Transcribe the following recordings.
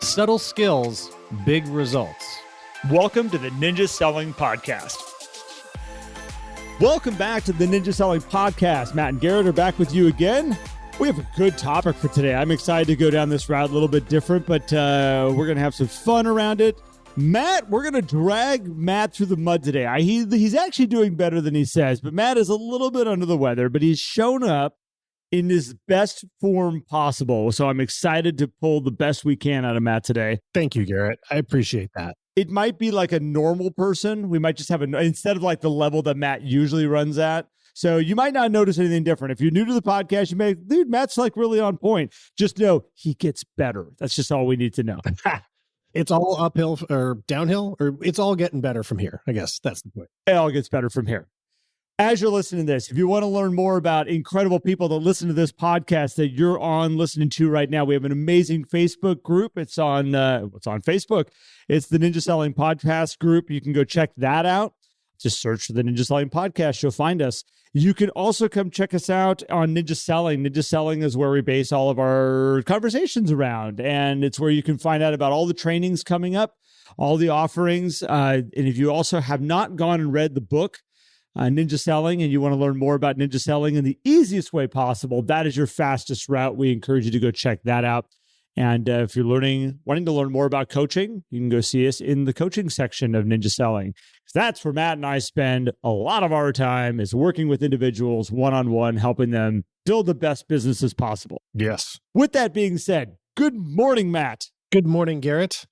Subtle skills, big results. Welcome to the Ninja Selling Podcast. Welcome back to the Ninja Selling Podcast. Matt and Garrett are back with you again. We have a good topic for today. I'm excited to go down this route a little bit different, but we're going to have some fun around it. Matt, we're going to drag Matt through the mud today. He's actually doing better than he says, but Matt is a little bit under the weather, but he's shown up in his best form possible. So I'm excited to pull the best we can out of Matt today. Thank you, Garrett. I appreciate that. It might be like a normal person. We might just have instead of like the level that Matt usually runs at. So you might not notice anything different. If you're new to the podcast, you may, dude, Matt's like really on point. Just know he gets better. That's just all we need to know. It's all uphill or downhill, or it's all getting better from here. I guess that's the point. It all gets better from here. As you're listening to this, if you want to learn more about incredible people that listen to this podcast that you're listening to right now, we have an amazing Facebook group. It's on Facebook. It's the Ninja Selling Podcast group. You can go check that out. Just search for the Ninja Selling Podcast. You'll find us. You can also come check us out on Ninja Selling. Ninja Selling is where we base all of our conversations around, and it's where you can find out about all the trainings coming up, all the offerings. And if you also have not gone and read the book, Ninja Selling, and you want to learn more about Ninja Selling in the easiest way possible, that is your fastest route. We encourage you to go check that out. And if you're wanting to learn more about coaching, you can go see us in the coaching section of Ninja Selling. That's where Matt and I spend a lot of our time, is working with individuals one-on-one, helping them build the best businesses possible. Yes. With that being said, good morning, Matt. Good morning, Garrett.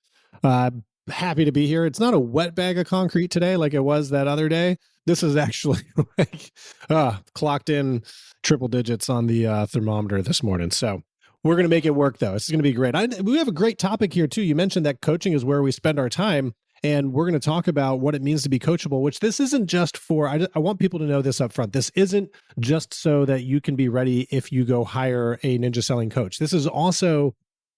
Happy to be here. It's not a wet bag of concrete today like it was that other day. This is actually like clocked in triple digits on the thermometer this morning. So we're going to make it work, though. It's going to be great. We have a great topic here, too. You mentioned that coaching is where we spend our time, and we're going to talk about what it means to be coachable, which this isn't just for, I want people to know this up front. This isn't just so that you can be ready if you go hire a Ninja Selling coach. This is also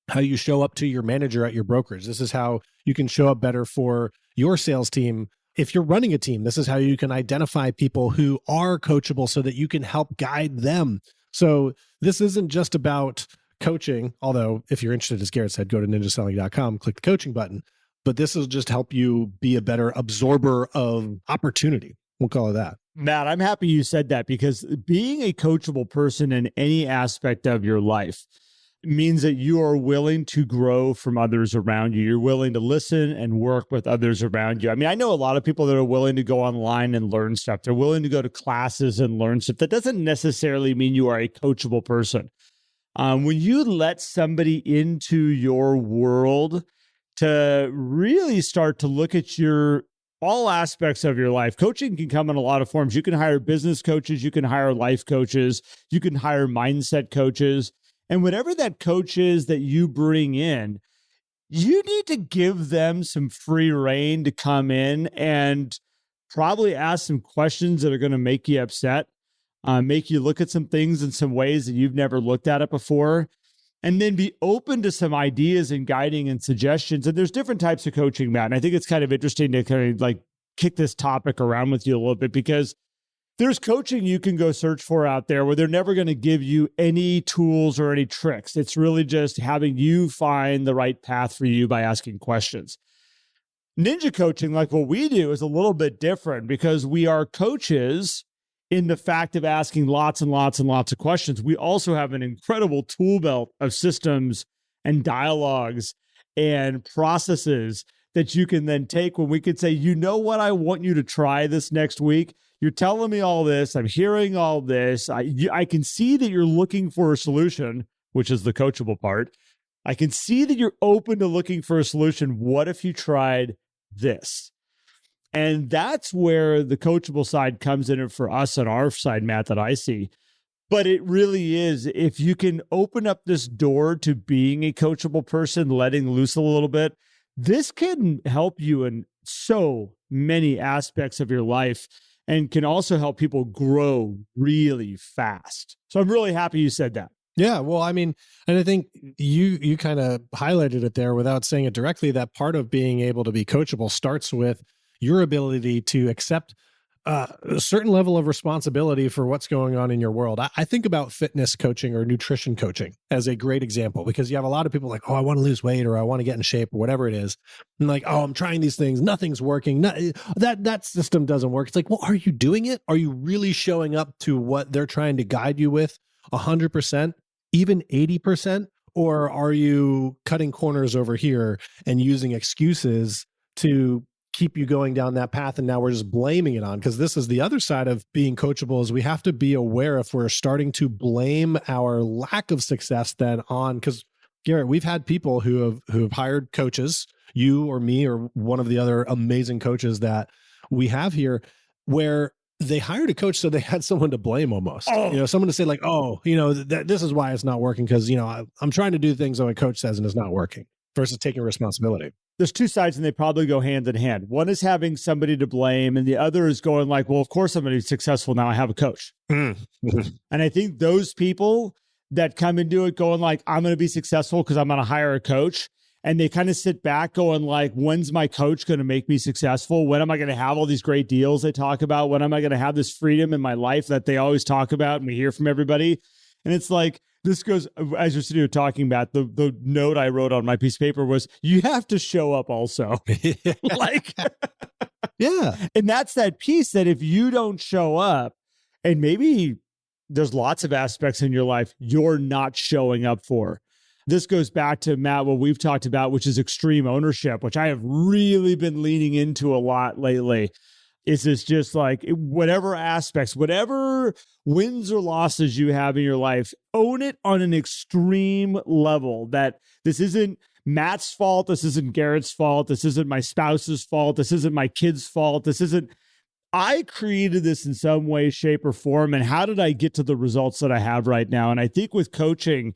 how you show up to your manager at your brokerage. This is how you can show up better for your sales team. If you're running a team, this is how you can identify people who are coachable so that you can help guide them. So this isn't just about coaching, although if you're interested, as Garrett said, go to ninjaselling.com, click the coaching button. But this will just help you be a better absorber of opportunity. We'll call it that. Matt, I'm happy you said that, because being a coachable person in any aspect of your life means that you are willing to grow from others around you. You're willing to listen and work with others around you. I mean, I know a lot of people that are willing to go online and learn stuff. They're willing to go to classes and learn stuff. That doesn't necessarily mean you are a coachable person. When you let somebody into your world to really start to look at all aspects of your life, coaching can come in a lot of forms. You can hire business coaches, you can hire life coaches, you can hire mindset coaches. And whatever that coach is that you bring in, you need to give them some free rein to come in and probably ask some questions that are going to make you upset, make you look at some things in some ways that you've never looked at it before, and then be open to some ideas and guiding and suggestions. And there's different types of coaching, Matt. And I think it's kind of interesting to kind of like kick this topic around with you a little bit, because there's coaching you can go search for out there where they're never going to give you any tools or any tricks. It's really just having you find the right path for you by asking questions. Ninja coaching, like what we do, is a little bit different, because we are coaches in the fact of asking lots and lots and lots of questions. We also have an incredible tool belt of systems and dialogues and processes that you can then take when we could say, you know what, I want you to try this next week. You're telling me all this. I'm hearing all this. I can see that you're looking for a solution, which is the coachable part. I can see that you're open to looking for a solution. What if you tried this? And that's where the coachable side comes in for us on our side, Matt, that I see. But it really is, if you can open up this door to being a coachable person, letting loose a little bit, this can help you in so many aspects of your life, and can also help people grow really fast. So I'm really happy you said that. Yeah, well, I mean, and I think you kind of highlighted it there without saying it directly, that part of being able to be coachable starts with your ability to accept a certain level of responsibility for what's going on in your world. I think about fitness coaching or nutrition coaching as a great example, because you have a lot of people like, oh, I want to lose weight or I want to get in shape or whatever it is. And like, oh, I'm trying these things. Nothing's working. That system doesn't work. It's like, well, are you doing it? Are you really showing up to what they're trying to guide you with 100%, even 80%? Or are you cutting corners over here and using excuses to keep you going down that path? And now we're just blaming it on, because this is the other side of being coachable, is we have to be aware if we're starting to blame our lack of success then on, because Garrett, we've had people who have hired coaches, you or me or one of the other amazing coaches that we have here, where they hired a coach so they had someone to blame almost. Someone to say like, oh, this is why it's not working, because I'm trying to do things that my coach says and it's not working, versus taking responsibility. There's two sides and they probably go hand in hand. One is having somebody to blame, and the other is going like, well, of course I'm going to be successful now. I have a coach. And I think those people that come into it going like, I'm going to be successful because I'm going to hire a coach, and they kind of sit back going like, when's my coach going to make me successful? When am I going to have all these great deals they talk about? When am I going to have this freedom in my life that they always talk about and we hear from everybody? And it's like, this goes, as you're sitting here talking about, the note I wrote on my piece of paper was, you have to show up also. Like, yeah. And that's that piece that if you don't show up, and maybe there's lots of aspects in your life you're not showing up for. This goes back to, Matt, what we've talked about, which is extreme ownership, which I have really been leaning into a lot lately. Is this just like whatever aspects, whatever wins or losses you have in your life, own it on an extreme level, that this isn't Matt's fault. This isn't Garrett's fault. This isn't my spouse's fault. This isn't my kid's fault. I created this in some way, shape, or form. And how did I get to the results that I have right now? And I think with coaching,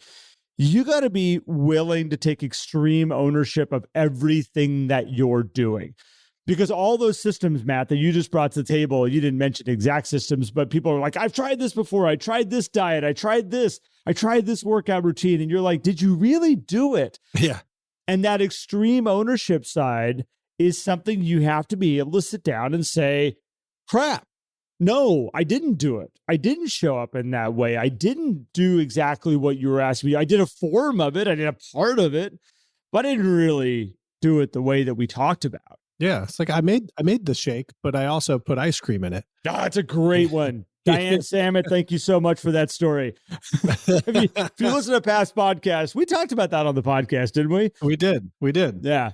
you got to be willing to take extreme ownership of everything that you're doing. Because all those systems, Matt, that you just brought to the table, you didn't mention exact systems, but people are like, I've tried this before. I tried this diet. I tried this workout routine. And you're like, did you really do it? Yeah. And that extreme ownership side is something you have to be able to sit down and say, crap, no, I didn't do it. I didn't show up in that way. I didn't do exactly what you were asking me. I did a form of it. I did a part of it, but I didn't really do it the way that we talked about. Yeah, it's like I made the shake, but I also put ice cream in it. That's a great one. Diane Samet, thank you so much for that story. If you listen to past podcasts, we talked about that on the podcast, didn't we? We did. Yeah.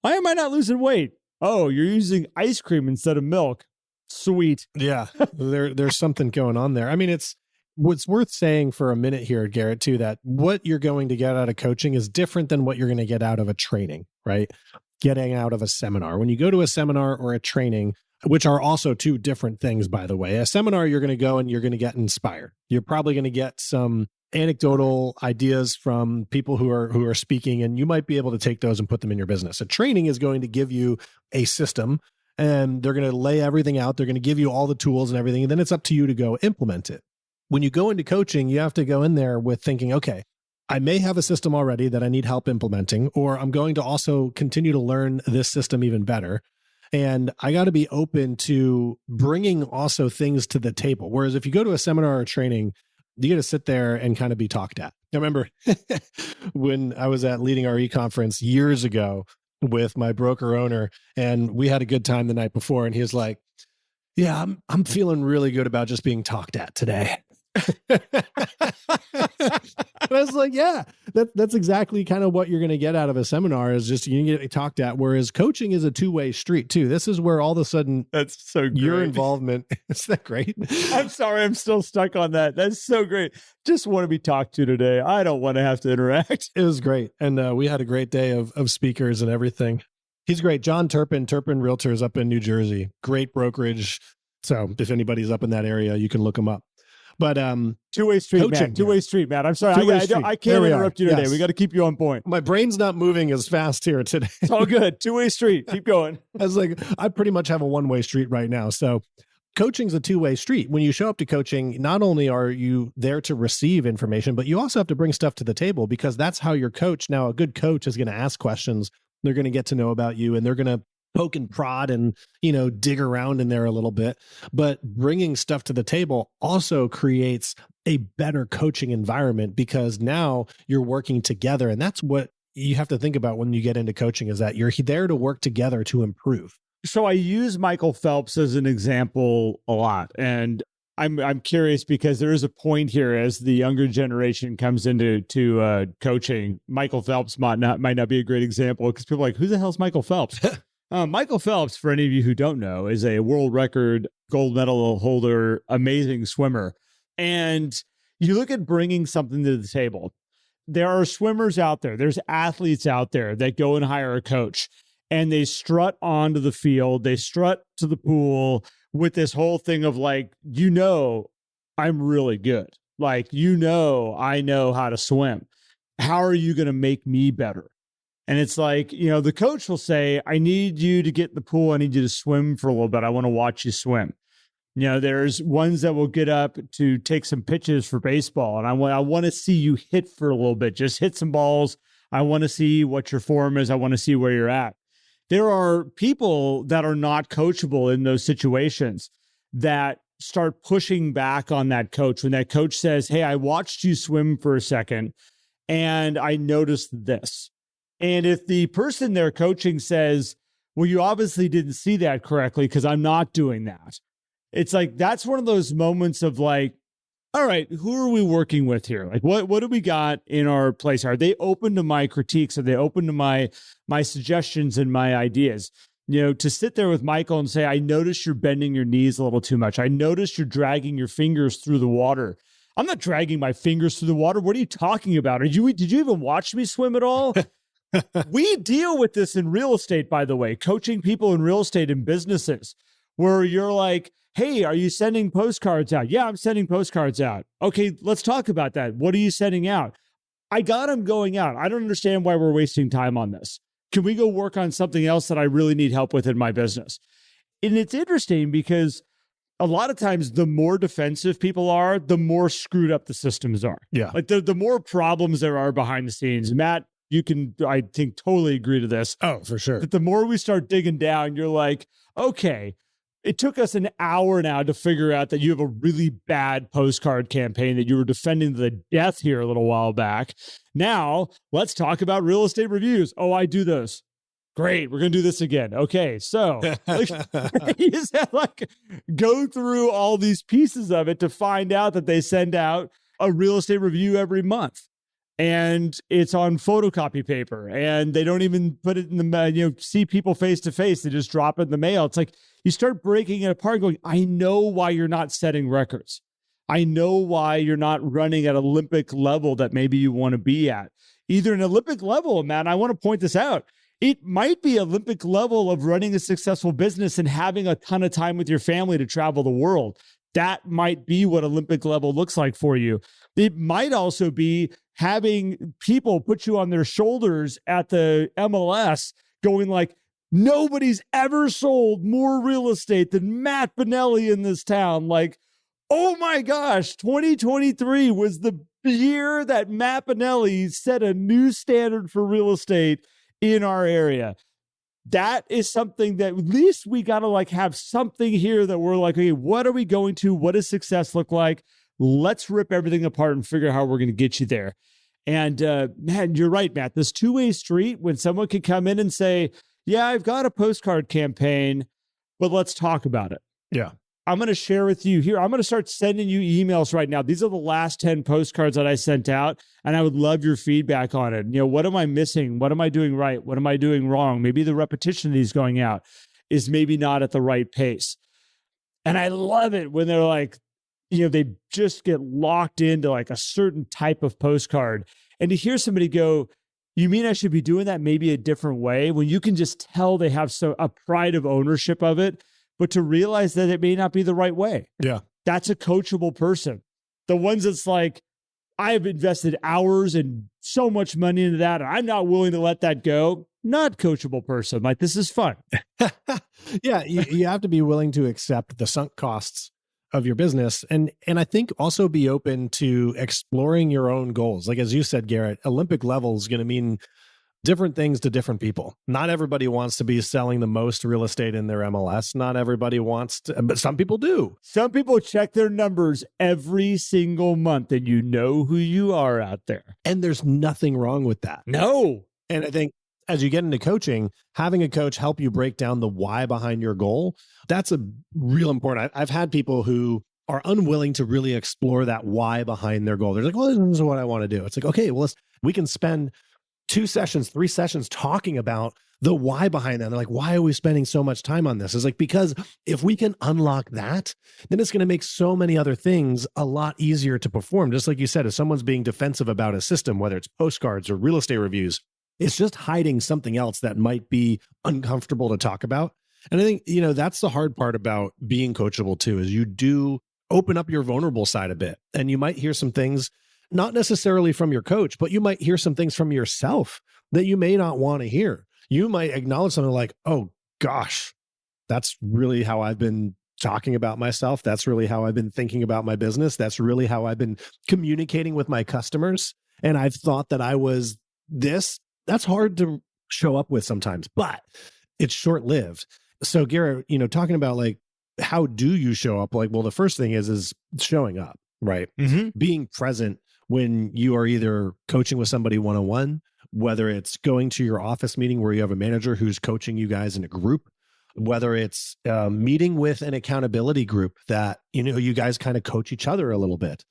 Why am I not losing weight? Oh, you're using ice cream instead of milk. Sweet. Yeah, there's something going on there. I mean, it's what's worth saying for a minute here, Garrett, too, that what you're going to get out of coaching is different than what you're going to get out of a training, right? Getting out of a seminar. When you go to a seminar or a training, which are also two different things, by the way, a seminar, you're going to go and you're going to get inspired. You're probably going to get some anecdotal ideas from people who are speaking, and you might be able to take those and put them in your business. A training is going to give you a system, and they're going to lay everything out. They're going to give you all the tools and everything, and then it's up to you to go implement it. When you go into coaching, you have to go in there with thinking, okay, I may have a system already that I need help implementing, or I'm going to also continue to learn this system even better. And I got to be open to bringing also things to the table. Whereas if you go to a seminar or training, you got to sit there and kind of be talked at. I remember when I was at Leading RE conference years ago with my broker owner, and we had a good time the night before. And he was like, yeah, I'm feeling really good about just being talked at today. I was like, yeah, that's exactly kind of what you're going to get out of a seminar, is just you get talked at. Whereas coaching is a two-way street too. This is where all of a sudden that's so great. Your involvement. Isn't that great? I'm sorry, I'm still stuck on that. That's so great. Just want to be talked to today. I don't want to have to interact. It was great. And we had a great day of speakers and everything. He's great. John Turpin Realtors up in New Jersey. Great brokerage. So if anybody's up in that area, you can look him up. But two-way street, coaching, man. Two-way street, Matt. I'm sorry. I can't interrupt you today. Yes. We got to keep you on point. My brain's not moving as fast here today. It's all good. Two-way street. Keep going. I was like, I pretty much have a one-way street right now. So coaching's a two-way street. When you show up to coaching, not only are you there to receive information, but you also have to bring stuff to the table, because that's how your coach. Now, a good coach is going to ask questions. They're going to get to know about you, and they're going to poke and prod and, dig around in there a little bit. But bringing stuff to the table also creates a better coaching environment because now you're working together. And that's what you have to think about when you get into coaching, is that you're there to work together to improve. So I use Michael Phelps as an example a lot. And I'm curious because there is a point here as the younger generation comes into coaching. Michael Phelps might not be a great example because people are like, who the hell's Michael Phelps? Michael Phelps, for any of you who don't know, is a world record gold medal holder, amazing swimmer. And you look at bringing something to the table. There are swimmers out there. There's athletes out there that go and hire a coach and they strut onto the field. They strut to the pool with this whole thing of like, I'm really good. Like, I know how to swim. How are you going to make me better? And it's like, the coach will say, I need you to get in the pool. I need you to swim for a little bit. I want to watch you swim. There's ones that will get up to take some pitches for baseball. And I want to see you hit for a little bit. Just hit some balls. I want to see what your form is. I want to see where you're at. There are people that are not coachable in those situations that start pushing back on that coach. When that coach says, hey, I watched you swim for a second and I noticed this. And if the person they're coaching says, well, you obviously didn't see that correctly because I'm not doing that. It's like, that's one of those moments of like, all right, who are we working with here? Like, what do we got in our place? Are they open to my critiques? Are they open to my suggestions and my ideas? To sit there with Michael and say, I noticed you're bending your knees a little too much. I noticed you're dragging your fingers through the water. I'm not dragging my fingers through the water. What are you talking about? Did you even watch me swim at all? We deal with this in real estate, by the way, coaching people in real estate and businesses where you're like, hey, are you sending postcards out? Yeah, I'm sending postcards out. Okay, let's talk about that. What are you sending out? I got them going out. I don't understand why we're wasting time on this. Can we go work on something else that I really need help with in my business? And it's interesting because a lot of times the more defensive people are, the more screwed up the systems are. Yeah. Like the more problems there are behind the scenes. Matt, you can, I think, totally agree to this. Oh, for sure. But the more we start digging down, you're like, okay, it took us an hour now to figure out that you have a really bad postcard campaign that you were defending to the death here a little while back. Now, let's talk about real estate reviews. Oh, I do those. Great. We're going to do this again. Okay. So you just have go through all these pieces of it to find out that they send out a real estate review every month. And it's on photocopy paper and they don't even put it in the, see people face to face. They just drop it in the mail. It's like you start breaking it apart going, I know why you're not setting records. I know why you're not running at Olympic level that maybe you want to be at. Either an Olympic level, Matt, I want to point this out. It might be Olympic level of running a successful business and having a ton of time with your family to travel the world. That might be what Olympic level looks like for you. It might also be having people put you on their shoulders at the MLS going like, nobody's ever sold more real estate than Matt Benelli in this town. Like, oh my gosh, 2023 was the year that Matt Benelli set a new standard for real estate in our area. That is something that at least we got to have something here that we're like, okay, what are we going to? What does success look like? Let's rip everything apart and figure out how we're going to get you there. And man, you're right, Matt. This two-way street, when someone could come in and say, yeah, I've got a postcard campaign, but let's talk about it. Yeah. I'm going to share with you here. I'm going to start sending you emails right now. These are the last 10 postcards that I sent out, and I would love your feedback on it. What am I missing? What am I doing right? What am I doing wrong? Maybe the repetition of these going out is maybe not at the right pace. And I love it when they're like, they just get locked into a certain type of postcard. And to hear somebody go, you mean I should be doing that maybe a different way? When you can just tell they have a pride of ownership of it, but to realize that it may not be the right way. Yeah. That's a coachable person. The ones that's like, I've invested hours and so much money into that, and I'm not willing to let that go. Not coachable person. Like, this is fun. Yeah. You have to be willing to accept the sunk costs of your business. And I think also be open to exploring your own goals. Like, as you said, Garrett, Olympic level is going to mean different things to different people. Not everybody wants to be selling the most real estate in their MLS. Not everybody wants to, but some people do. Some people check their numbers every single month, and you know who you are out there. And there's nothing wrong with that. No. And I think as you get into coaching, having a coach help you break down the why behind your goal, that's a real important. I've had people who are unwilling to really explore that why behind their goal. They're like, well, this is what I want to do. It's like, okay, well, we can spend 2 sessions, 3 sessions talking about the why behind that. They're like, why are we spending so much time on this? It's like, because if we can unlock that, then it's going to make so many other things a lot easier to perform. Just like you said, if someone's being defensive about a system, whether it's postcards or real estate reviews, it's just hiding something else that might be uncomfortable to talk about. And I think, that's the hard part about being coachable too, is you do open up your vulnerable side a bit. And you might hear some things, not necessarily from your coach, but you might hear some things from yourself that you may not want to hear. You might acknowledge something like, oh gosh, that's really how I've been talking about myself. That's really how I've been thinking about my business. That's really how I've been communicating with my customers. And I've thought that I was this. That's hard to show up with sometimes, but it's short-lived. So Garrett, talking about like, how do you show up? Like, well, the first thing is showing up, right? Mm-hmm. Being present when you are either coaching with somebody one-on-one, whether it's going to your office meeting where you have a manager who's coaching you guys in a group, whether it's meeting with an accountability group that, you guys kind of coach each other a little bit.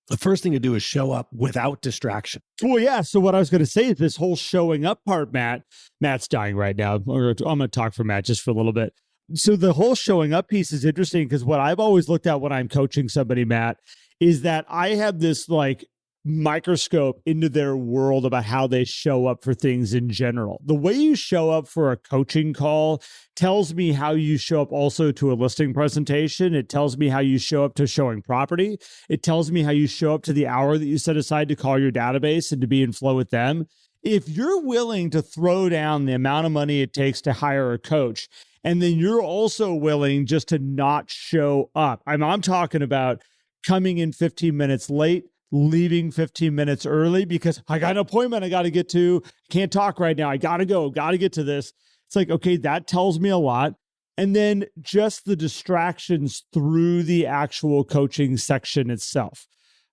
The first thing to do is show up without distraction. Well, yeah. So what I was going to say is this whole showing up part, Matt's dying right now. I'm going to talk for Matt just for a little bit. So the whole showing up piece is interesting because what I've always looked at when I'm coaching somebody, Matt, is that I have this like microscope into their world about how they show up for things in general. The way you show up for a coaching call tells me how you show up also to a listing presentation. It tells me how you show up to showing property. It tells me how you show up to the hour that you set aside to call your database and to be in flow with them. If you're willing to throw down the amount of money it takes to hire a coach, and then you're also willing just to not show up. I'm talking about coming in 15 minutes late, leaving 15 minutes early because I got an appointment I got to get to. Can't talk right now. I got to go. Got to get to this. It's like, okay, that tells me a lot. And then just the distractions through the actual coaching section itself.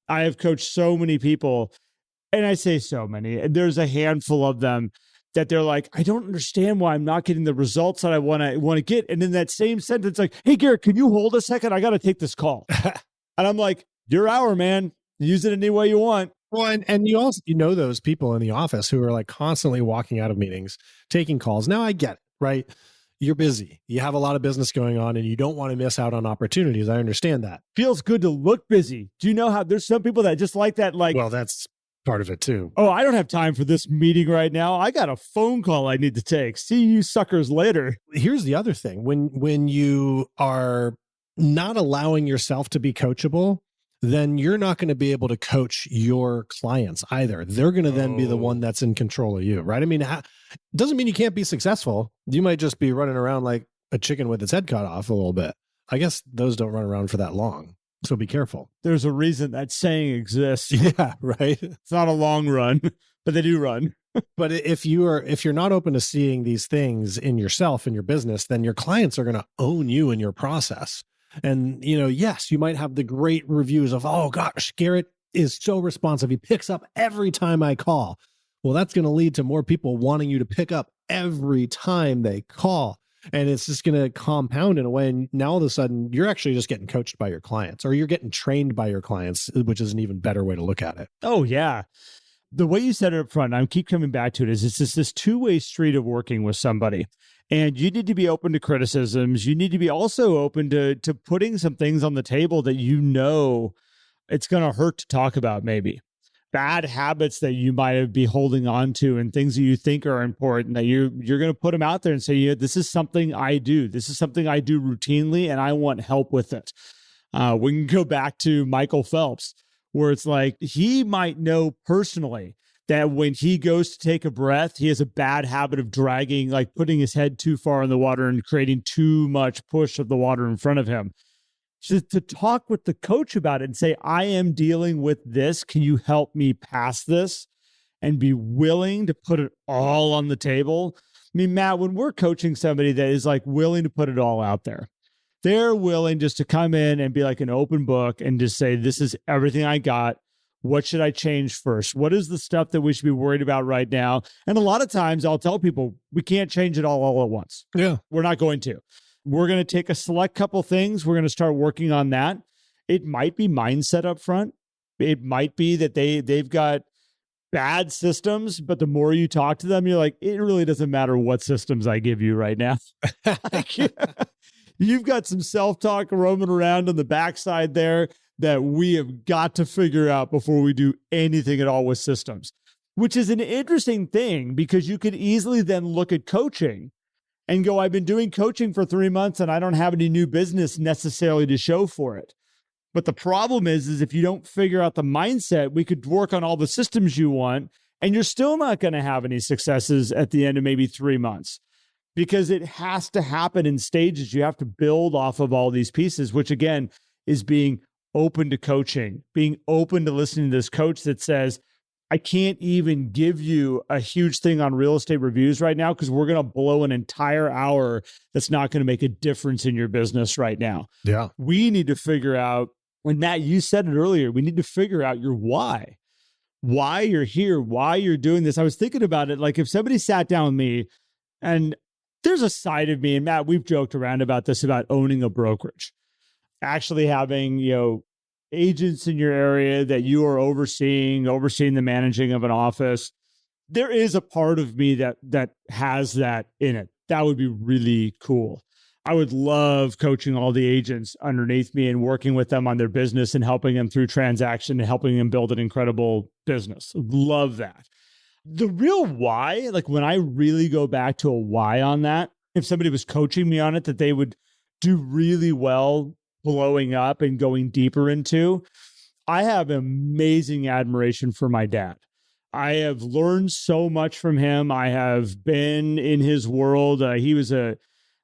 I have coached so many people, and I say so many. There's a handful of them that they're like, I don't understand why I'm not getting the results that I want to get. And in that same sentence, like, hey, Garrett, can you hold a second? I got to take this call. And I'm like, your hour, man. Use it any way you want. Well, and you also, those people in the office who are like constantly walking out of meetings, taking calls. Now I get it, right? You're busy. You have a lot of business going on and you don't want to miss out on opportunities. I understand that. Feels good to look busy. Do you know how there's some people that just like that? Like, well, that's part of it too. Oh, I don't have time for this meeting right now. I got a phone call I need to take. See you suckers later. Here's the other thing. When you are not allowing yourself to be coachable, then you're not going to be able to coach your clients either. They're going to then be the one that's in control of you, right? I mean, it doesn't mean you can't be successful. You might just be running around like a chicken with its head cut off a little bit. I guess those don't run around for that long. So be careful. There's a reason that saying exists. Yeah, right. It's not a long run, but they do run. But if you're not open to seeing these things in yourself, in your business, then your clients are going to own you in your process. And, yes, you might have the great reviews of, oh gosh, Garrett is so responsive. He picks up every time I call. Well, that's going to lead to more people wanting you to pick up every time they call. And it's just going to compound in a way. And now all of a sudden, you're actually just getting coached by your clients, or you're getting trained by your clients, which is an even better way to look at it. Oh, yeah. The way you said it up front, I keep coming back to it, is it's just this two-way street of working with somebody. And you need to be open to criticisms. You need to be also open to putting some things on the table that it's going to hurt to talk about, maybe. Bad habits that you might be holding on to and things that you think are important, that you're going to put them out there and say, this is something I do. This is something I do routinely, and I want help with it. We can go back to Michael Phelps, where it's like he might know personally that when he goes to take a breath, he has a bad habit of dragging, like putting his head too far in the water and creating too much push of the water in front of him. Just to talk with the coach about it and say, I am dealing with this. Can you help me pass this? and be willing to put it all on the table. I mean, Matt, when we're coaching somebody that is like willing to put it all out there, they're willing just to come in and be like an open book and just say, this is everything I got. What should I change first? What is the stuff that we should be worried about right now? And a lot of times I'll tell people, we can't change it all at once. Yeah. We're not going to. We're going to take a select couple things. We're going to start working on that. It might be mindset up front. It might be that they've got bad systems, but the more you talk to them, you're like, it really doesn't matter what systems I give you right now. You've got some self-talk roaming around on the backside there that we have got to figure out before we do anything at all with systems, which is an interesting thing because you could easily then look at coaching and go, I've been doing coaching for 3 months and I don't have any new business necessarily to show for it. But the problem is if you don't figure out the mindset, we could work on all the systems you want, and you're still not going to have any successes at the end of maybe 3 months because it has to happen in stages. You have to build off of all these pieces, which again is being open to coaching, being open to listening to this coach that says, I can't even give you a huge thing on real estate reviews right now because we're going to blow an entire hour that's not going to make a difference in your business right now. Yeah. We need to figure out, when Matt, you said it earlier, we need to figure out your why you're here, why you're doing this. I was thinking about it. Like if somebody sat down with me, and there's a side of me, and Matt, we've joked around about this, about owning a brokerage, actually having, agents in your area that you are overseeing the managing of an office. There is a part of me that has that in it. That would be really cool. I would love coaching all the agents underneath me and working with them on their business and helping them through transaction and helping them build an incredible business. Love that. The real why, like when I really go back to a why on that, if somebody was coaching me on it, that they would do really well blowing up and going deeper into, I have amazing admiration for my dad. I have learned so much from him. I have been in his world. He was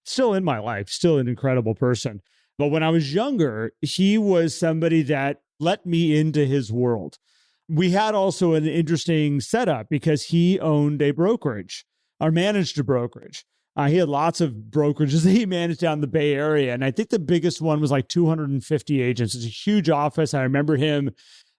still in my life, still an incredible person. But when I was younger, he was somebody that let me into his world. We had also an interesting setup because he owned a brokerage or managed a brokerage. He had lots of brokerages that he managed down the Bay Area. And I think the biggest one was like 250 agents. It's a huge office. I remember him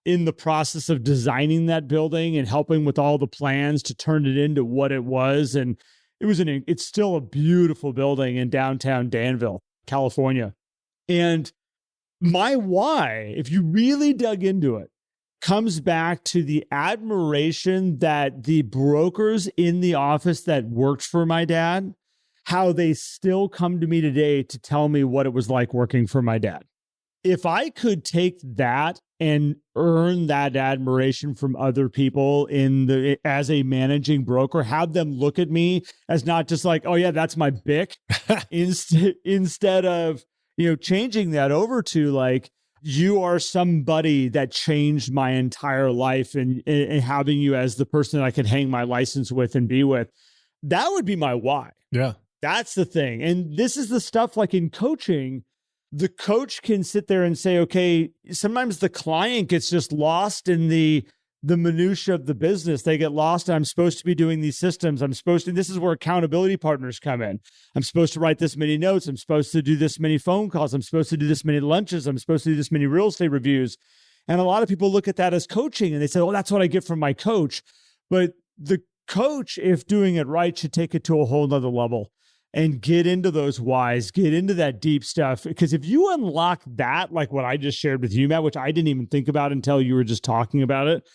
in the process of designing that building and helping with all the plans to turn it into what it was. And it's still a beautiful building in downtown Danville, California. And my why, if you really dug into it, comes back to the admiration that the brokers in the office that worked for my dad, how they still come to me today to tell me what it was like working for my dad. If I could take that and earn that admiration from other people as a managing broker, have them look at me as not just like, oh yeah, that's my BIC, instead of, changing that over to like, you are somebody that changed my entire life, and having you as the person that I could hang my license with and be with, that would be my why. Yeah. That's the thing. And this is the stuff like in coaching, the coach can sit there and say, okay, sometimes the client gets just lost in the minutia of the business. They get lost. I'm supposed to be doing these systems. This is where accountability partners come in. I'm supposed to write this many notes. I'm supposed to do this many phone calls. I'm supposed to do this many lunches. I'm supposed to do this many real estate reviews. And a lot of people look at that as coaching and they say, oh, that's what I get from my coach. But the coach, if doing it right, should take it to a whole nother level and get into those whys, get into that deep stuff. Because if you unlock that, like what I just shared with you, Matt, which I didn't even think about until you were just talking about it,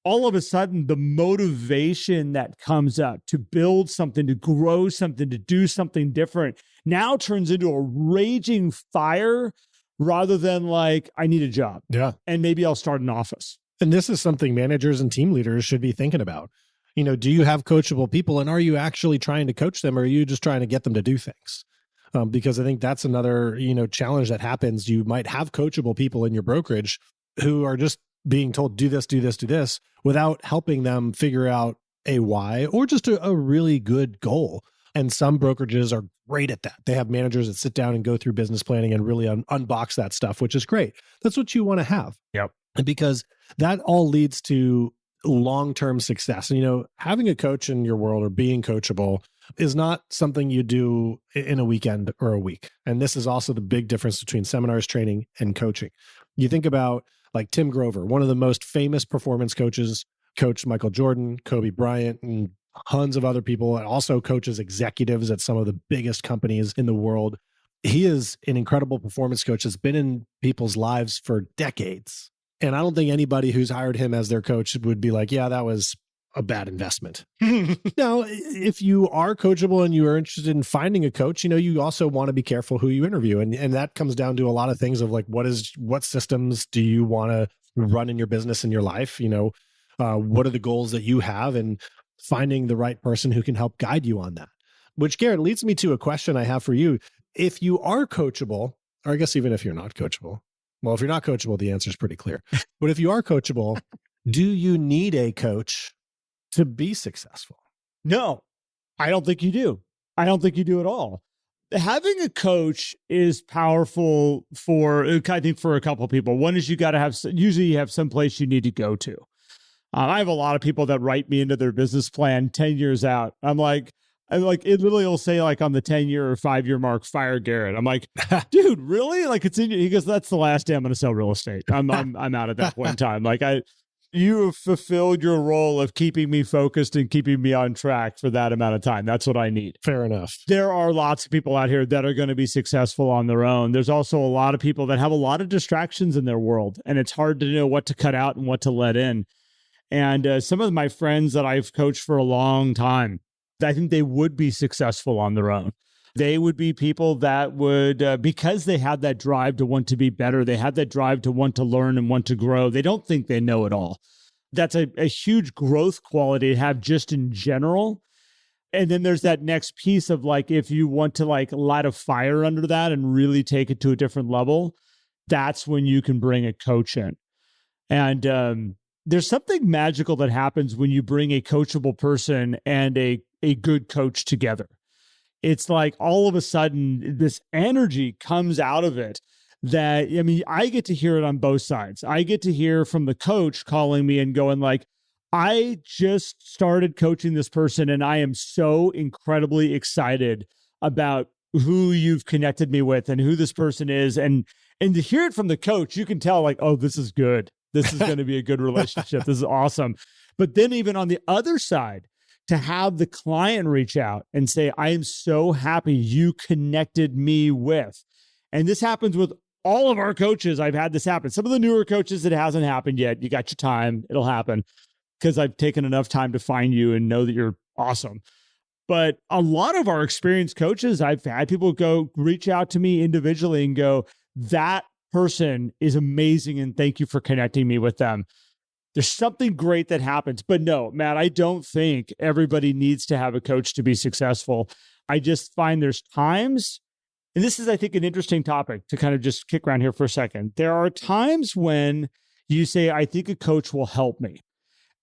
all of a sudden the motivation that comes up to build something, to grow something, to do something different now turns into a raging fire rather than like, I need a job. Yeah. And maybe I'll start an office. And this is something managers and team leaders should be thinking about. Do you have coachable people, and are you actually trying to coach them, or are you just trying to get them to do things? Because I think that's another, challenge that happens. You might have coachable people in your brokerage who are just being told, do this, do this, do this, without helping them figure out a why or just a really good goal. And some brokerages are great at that. They have managers that sit down and go through business planning and really unbox that stuff, which is great. That's what you want to have. Yep. Because that all leads to long-term success. And, having a coach in your world or being coachable is not something you do in a weekend or a week. And this is also the big difference between seminars, training, and coaching. You think about like Tim Grover, one of the most famous performance coaches, coached Michael Jordan, Kobe Bryant, and tons of other people, and also coaches executives at some of the biggest companies in the world. He is an incredible performance coach, has been in people's lives for decades. And I don't think anybody who's hired him as their coach would be like, yeah, that was a bad investment. Now, if you are coachable and you are interested in finding a coach, you also want to be careful who you interview. And that comes down to a lot of things of like, what systems do you want to run in your business, in your life? What are the goals that you have, and finding the right person who can help guide you on that. Which, Garrett, leads me to a question I have for you. If you are coachable, or I guess even if you're not coachable, well, if you're not coachable, the answer is pretty clear. But if you are coachable, do you need a coach to be successful? No, I don't think you do. I don't think you do at all. Having a coach is powerful I think for a couple of people. One is usually you have some place you need to go to. I have a lot of people that write me into their business plan 10 years out. I'm like, it literally will say like on the 10-year or 5-year mark, fire Garrett. I'm like, dude, really? Like it's in you. He goes, that's the last day I'm going to sell real estate. I'm out at that point in time. Like you have fulfilled your role of keeping me focused and keeping me on track for that amount of time. That's what I need. Fair enough. There are lots of people out here that are going to be successful on their own. There's also a lot of people that have a lot of distractions in their world, and it's hard to know what to cut out and what to let in. And some of my friends that I've coached for a long time, I think they would be successful on their own. They would be people that would, because they had that drive to want to be better, they had that drive to want to learn and want to grow. They don't think they know it all. That's a huge growth quality to have just in general. And then there's that next piece of like, if you want to like light a fire under that and really take it to a different level, that's when you can bring a coach in. And there's something magical that happens when you bring a coachable person and a good coach together. It's like all of a sudden this energy comes out of it that, I mean, I get to hear it on both sides. I get to hear from the coach calling me and going like, I just started coaching this person and I am so incredibly excited about who you've connected me with and who this person is. And to hear it from the coach, you can tell like, oh, this is good. This is going to be a good relationship. This is awesome. But then even on the other side, to have the client reach out and say, I am so happy you connected me with. And this happens with all of our coaches. I've had this happen. Some of the newer coaches, it hasn't happened yet. You got your time. It'll happen because I've taken enough time to find you and know that you're awesome. But a lot of our experienced coaches, I've had people reach out to me individually and go, that person is amazing and thank you for connecting me with them. There's something great that happens. But no, Matt, I don't think everybody needs to have a coach to be successful. I just find there's times, and this is, I think, an interesting topic to kind of just kick around here for a second. There are times when you say, I think a coach will help me.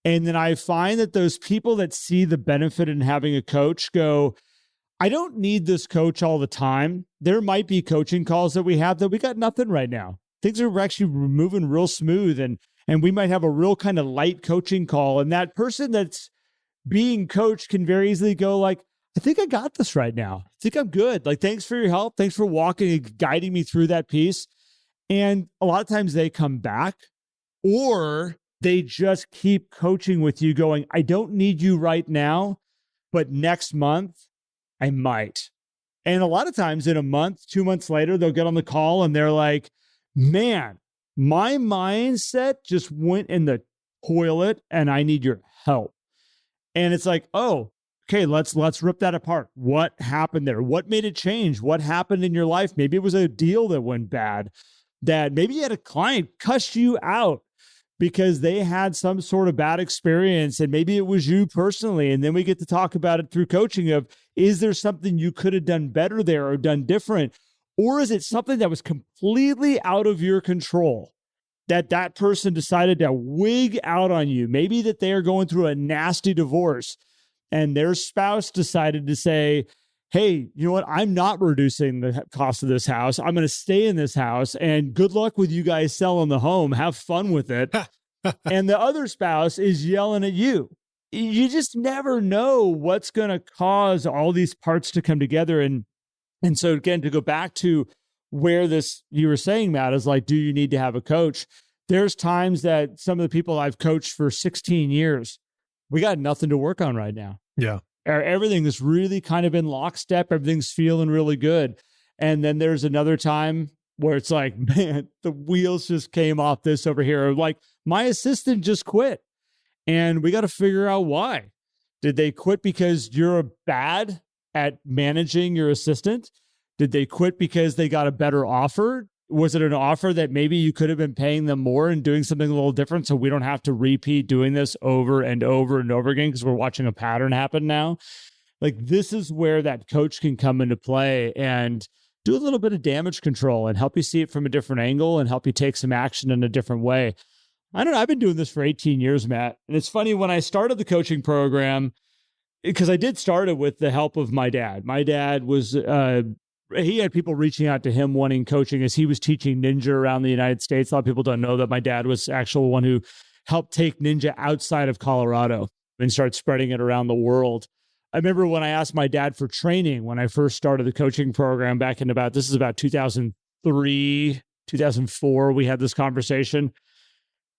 And then I find that those people that see the benefit in having a coach go, I don't need this coach all the time. There might be coaching calls that we have that we got nothing right now. Things are actually moving real smooth and we might have a real kind of light coaching call. And that person that's being coached can very easily go like, I think I got this right now. I think I'm good. Like, thanks for your help. Thanks for walking and guiding me through that piece. And a lot of times they come back or they just keep coaching with you going, I don't need you right now, but next month I might. And a lot of times in a month, 2 months later, they'll get on the call and they're like, man, my mindset just went in the toilet and I need your help. And it's like, oh, okay, let's rip that apart. What happened there? What made it change? What happened in your life? Maybe it was a deal that went bad, that maybe you had a client cuss you out because they had some sort of bad experience and maybe it was you personally. And then we get to talk about it through coaching of, is there something you could have done better there or done different? Or is it something that was completely out of your control that person decided to wig out on you? Maybe that they are going through a nasty divorce and their spouse decided to say, hey, you know what? I'm not reducing the cost of this house. I'm going to stay in this house and good luck with you guys selling the home. Have fun with it. and the other spouse is yelling at you. You just never know what's going to cause all these parts to come together. And so again, to go back to where this you were saying, Matt, is like, do you need to have a coach? There's times that some of the people I've coached for 16 years, we got nothing to work on right now. Yeah. Everything is really kind of in lockstep. Everything's feeling really good. And then there's another time where it's like, man, the wheels just came off this over here. Like my assistant just quit and we got to figure out why. Did they quit because you're bad at managing your assistant? Did they quit because they got a better offer? Was it an offer that maybe you could have been paying them more and doing something a little different so we don't have to repeat doing this over and over and over again because we're watching a pattern happen now? Like this is where that coach can come into play and do a little bit of damage control and help you see it from a different angle and help you take some action in a different way. I don't know. I've been doing this for 18 years, Matt. And it's funny, when I started the coaching program, because I did start it with the help of my dad. My dad was, he had people reaching out to him wanting coaching as he was teaching ninja around the United States. A lot of people don't know that my dad was the actual one who helped take ninja outside of Colorado and start spreading it around the world. I remember when I asked my dad for training when I first started the coaching program back in this is about 2003, 2004, we had this conversation.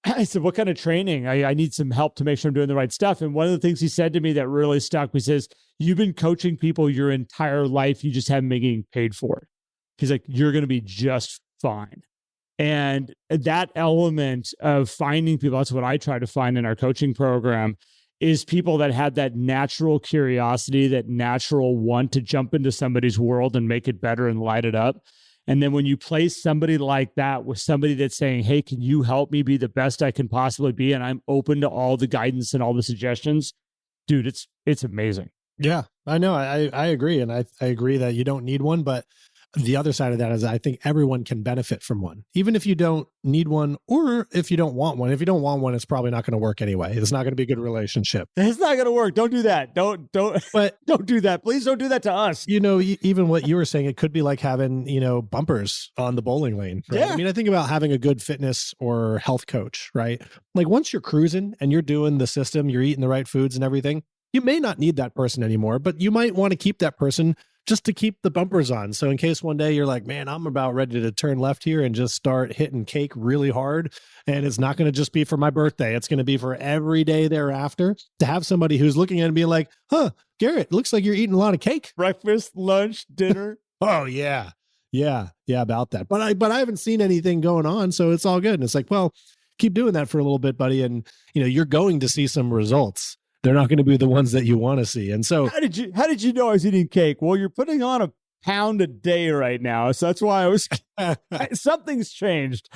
I said, what kind of training? I need some help to make sure I'm doing the right stuff. And one of the things he said to me that really stuck, he says, you've been coaching people your entire life. You just haven't been getting paid for it. He's like, you're going to be just fine. And that element of finding people, that's what I try to find in our coaching program, is people that have that natural curiosity, that natural want to jump into somebody's world and make it better and light it up. And then when you place somebody like that with somebody that's saying, hey, can you help me be the best I can possibly be? And I'm open to all the guidance and all the suggestions. Dude, it's amazing. Yeah, I know. I agree. And I agree that you don't need one, but the other side of that is I think everyone can benefit from one, even if you don't need one or if you don't want one. If you don't want one, it's probably not going to work anyway. It's not going to be a good relationship. It's not going to work. Don't do that. Don't do that. Please don't do that to us. Even what you were saying, it could be like having, bumpers on the bowling lane. Right? Yeah. I mean, I think about having a good fitness or health coach, right? Like once you're cruising and you're doing the system, you're eating the right foods and everything, you may not need that person anymore, but you might want to keep that person just to keep the bumpers on. So in case one day you're like, man, I'm about ready to turn left here and just start hitting cake really hard. And it's not going to just be for my birthday. It's going to be for every day thereafter, to have somebody who's looking at it and being like, Garrett, looks like you're eating a lot of cake. Breakfast, lunch, dinner. Oh yeah. Yeah, about that. But I haven't seen anything going on. So it's all good. And it's like, well, keep doing that for a little bit, buddy. And you're going to see some results. They're not going to be the ones that you want to see. And so how did you know I was eating cake? Well, you're putting on a pound a day right now. So that's why something's changed.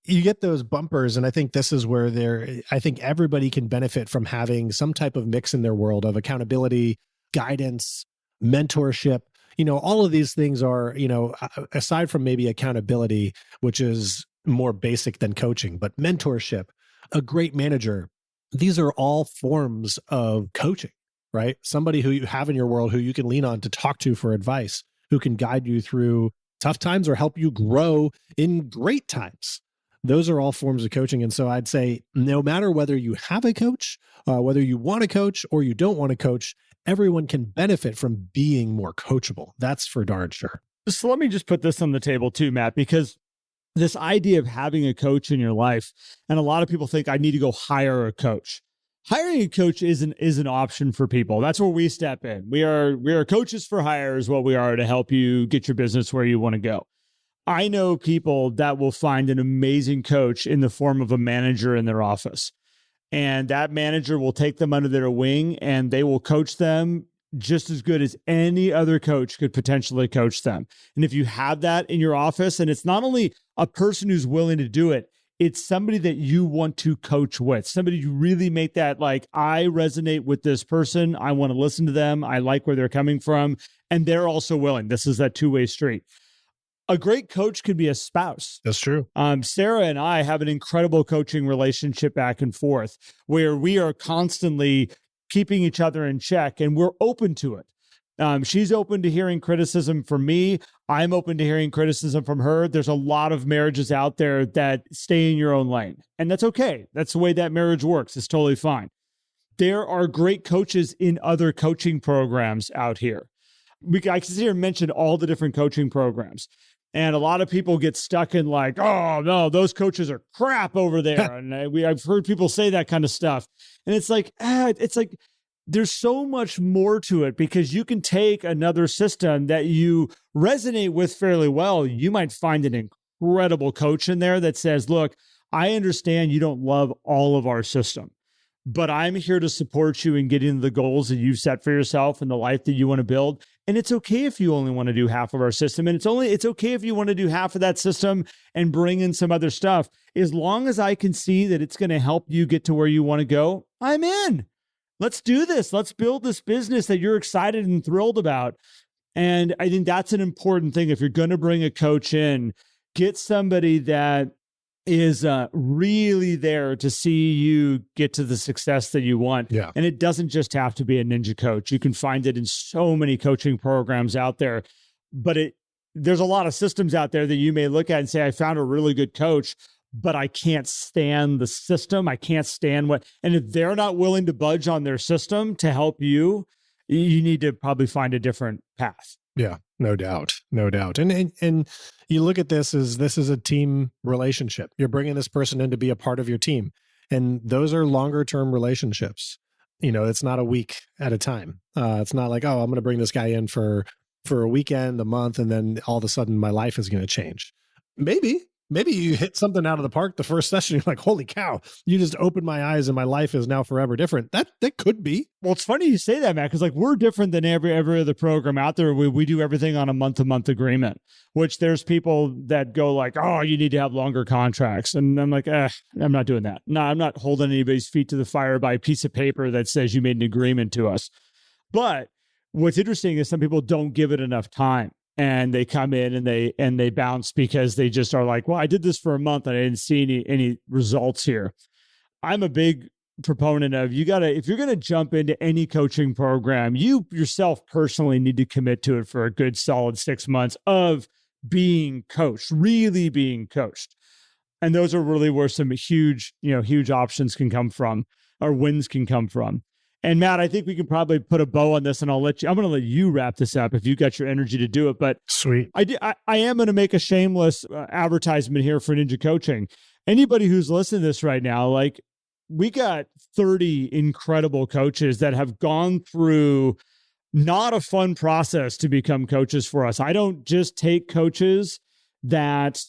You get those bumpers. And I think this is where I think everybody can benefit from having some type of mix in their world of accountability, guidance, mentorship. All of these things are, aside from maybe accountability, which is more basic than coaching, but mentorship, a great manager. These are all forms of coaching, right? Somebody who you have in your world who you can lean on to talk to for advice, who can guide you through tough times or help you grow in great times. Those are all forms of coaching. And so I'd say no matter whether you have a coach, whether you want to coach or you don't want to coach, everyone can benefit from being more coachable. That's for darn sure. So let me just put this on the table too, Matt, because this idea of having a coach in your life, and a lot of people think I need to go hire a coach. Hiring a coach is an option for people. That's where we step in. We are coaches for hire is what we are, to help you get your business where you want to go. I know people that will find an amazing coach in the form of a manager in their office. And that manager will take them under their wing and they will coach them just as good as any other coach could potentially coach them. And if you have that in your office, and it's not only a person who's willing to do it, it's somebody that you want to coach with, somebody you really make that like, I resonate with this person. I want to listen to them. I like where they're coming from. And they're also willing. This is that two-way street. A great coach could be a spouse. That's true. Sarah and I have an incredible coaching relationship back and forth where we are constantly keeping each other in check and we're open to it. She's open to hearing criticism from me. I'm open to hearing criticism from her. There's a lot of marriages out there that stay in your own lane, and that's okay. That's the way that marriage works. It's totally fine. There are great coaches in other coaching programs out here. I can sit here and mention all the different coaching programs. And a lot of people get stuck in like, oh, no, those coaches are crap over there. And I've heard people say that kind of stuff. And it's like, there's so much more to it, because you can take another system that you resonate with fairly well. You might find an incredible coach in there that says, look, I understand you don't love all of our system, but I'm here to support you in getting the goals that you've set for yourself and the life that you want to build. And it's okay if you only want to do half of our system. And it's okay if you want to do half of that system and bring in some other stuff. As long as I can see that it's going to help you get to where you want to go, I'm in. Let's do this. Let's build this business that you're excited and thrilled about. And I think that's an important thing. If you're going to bring a coach in, get somebody that is really there to see you get to the success that you want. Yeah. And it doesn't just have to be a ninja coach. You can find it in so many coaching programs out there, but there's a lot of systems out there that you may look at and say, I found a really good coach, but I can't stand the system. I can't stand and if they're not willing to budge on their system to help you, you need to probably find a different path. Yeah, no doubt. No doubt. And you look at this as a team relationship. You're bringing this person in to be a part of your team. And those are longer term relationships. It's not a week at a time. It's not like, oh, I'm going to bring this guy in for a weekend, a month, and then all of a sudden my life is going to change. Maybe you hit something out of the park the first session. You're like, holy cow, you just opened my eyes and my life is now forever different. That could be. Well, it's funny you say that, Matt, because like we're different than every other program out there. We do everything on a month-to-month agreement, which there's people that go like, oh, you need to have longer contracts. And I'm like, I'm not doing that. No, I'm not holding anybody's feet to the fire by a piece of paper that says you made an agreement to us. But what's interesting is some people don't give it enough time. And they come in and they bounce because they just are like, well, I did this for a month and I didn't see any results here. I'm a big proponent of if you're going to jump into any coaching program, you yourself personally need to commit to it for a good solid 6 months of being coached, really being coached. And those are really where some huge options can come from, or wins can come from. And Matt, I think we can probably put a bow on this, and I'm going to let you wrap this up if you got your energy to do it. But sweet. I am going to make a shameless advertisement here for Ninja Coaching. Anybody who's listening to this right now, like we got 30 incredible coaches that have gone through not a fun process to become coaches for us. I don't just take coaches that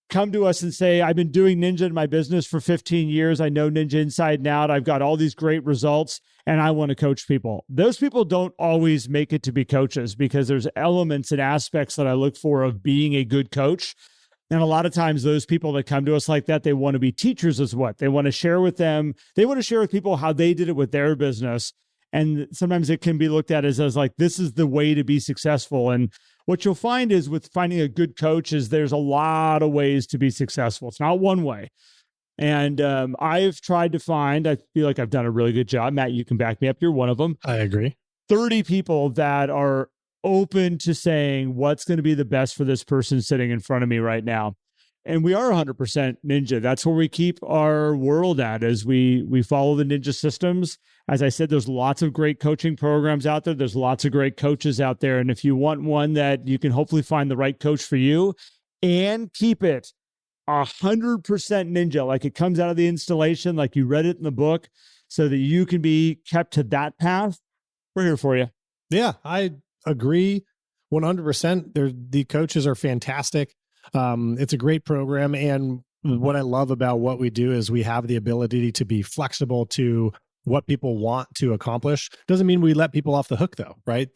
come to us and say, I've been doing Ninja in my business for 15 years. I know Ninja inside and out. I've got all these great results and I want to coach people. Those people don't always make it to be coaches because there's elements and aspects that I look for of being a good coach. And a lot of times those people that come to us like that, they want to be teachers as what? They want to share with them. They want to share with people how they did it with their business. And sometimes it can be looked at as like, this is the way to be successful. And what you'll find is with finding a good coach is there's a lot of ways to be successful. It's not one way. And I've tried to find, I feel like I've done a really good job. Matt, you can back me up. You're one of them. I agree. 30 people that are open to saying what's going to be the best for this person sitting in front of me right now. And we are 100% Ninja. That's where we keep our world at, as we follow the Ninja systems. As I said, there's lots of great coaching programs out there. There's lots of great coaches out there. And if you want one that you can hopefully find the right coach for you and keep it 100% Ninja, like it comes out of the installation, like you read it in the book, so that you can be kept to that path, we're here for you. Yeah, I agree 100%. The coaches are fantastic. It's a great program. And what I love about what we do is we have the ability to be flexible to what people want to accomplish. Doesn't mean we let people off the hook though, right?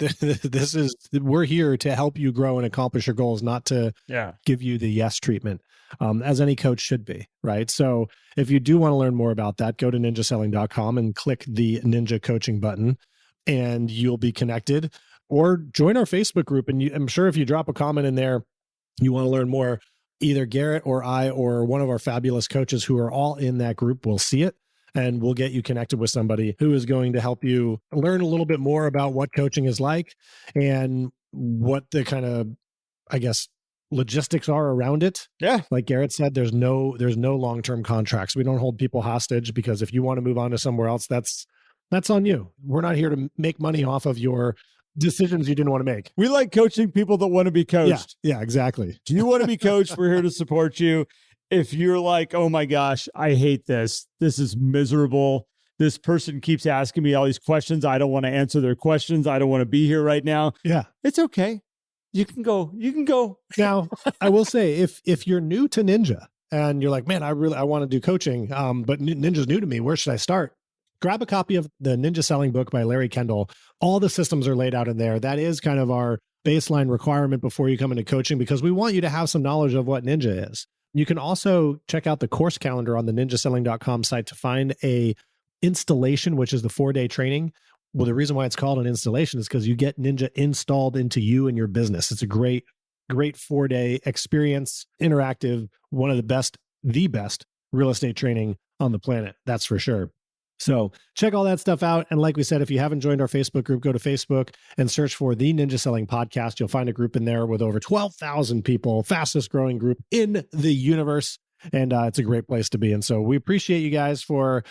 We're here to help you grow and accomplish your goals, not to give you the yes treatment, as any coach should be, right? So if you do want to learn more about that, go to ninjaselling.com and click the Ninja Coaching button and you'll be connected, or join our Facebook group. And I'm sure if you drop a comment in there, you want to learn more, either Garrett or I or one of our fabulous coaches who are all in that group will see it. and we'll get you connected with somebody who is going to help you learn a little bit more about what coaching is like and what the kind of, I guess, logistics are around it. Yeah. Like Garrett said, there's no long-term contracts. We don't hold people hostage, because if you want to move on to somewhere else, that's on you. We're not here to make money off of your decisions you didn't want to make. We like coaching people that want to be coached. Yeah, exactly. Do you want to be coached? We're here to support you. If you're like, oh my gosh, I hate this. This is miserable. This person keeps asking me all these questions. I don't want to answer their questions. I don't want to be here right now. Yeah. It's okay. You can go. Now, I will say, if you're new to Ninja and you're like, man, I want to do coaching, but Ninja's new to me, where should I start? Grab a copy of the Ninja Selling book by Larry Kendall. All the systems are laid out in there. That is kind of our baseline requirement before you come into coaching, because we want you to have some knowledge of what Ninja is. You can also check out the course calendar on the ninjaselling.com site to find a installation, which is the 4-day training. Well, the reason why it's called an installation is because you get Ninja installed into you and your business. It's a great 4-day experience, interactive, one of the best real estate training on the planet. That's for sure. So check all that stuff out. And like we said, if you haven't joined our Facebook group, go to Facebook and search for the Ninja Selling Podcast. You'll find a group in there with over 12,000 people, fastest growing group in the universe. And it's a great place to be. And so we appreciate you guys for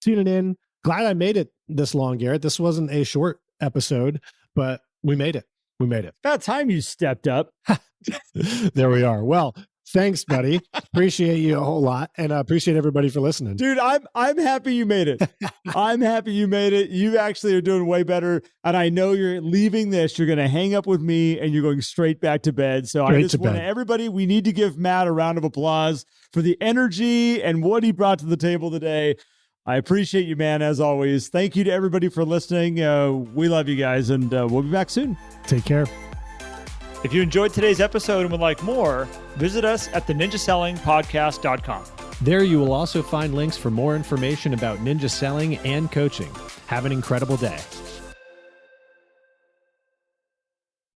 tuning in. Glad I made it this long, Garrett. This wasn't a short episode, but we made it. About time you stepped up. There we are. Well, thanks, buddy. Appreciate you a whole lot, and appreciate everybody for listening. Dude, I'm happy you made it. I'm happy you made it. You actually are doing way better. And I know you're leaving this. You're going to hang up with me and you're going straight back to bed. So I just want everybody, we need to give Matt a round of applause for the energy and what he brought to the table today. I appreciate you, man, as always. Thank you to everybody for listening. We love you guys, and we'll be back soon. Take care. If you enjoyed today's episode and would like more, visit us at theninjasellingpodcast.com. There you will also find links for more information about ninja selling and coaching. Have an incredible day.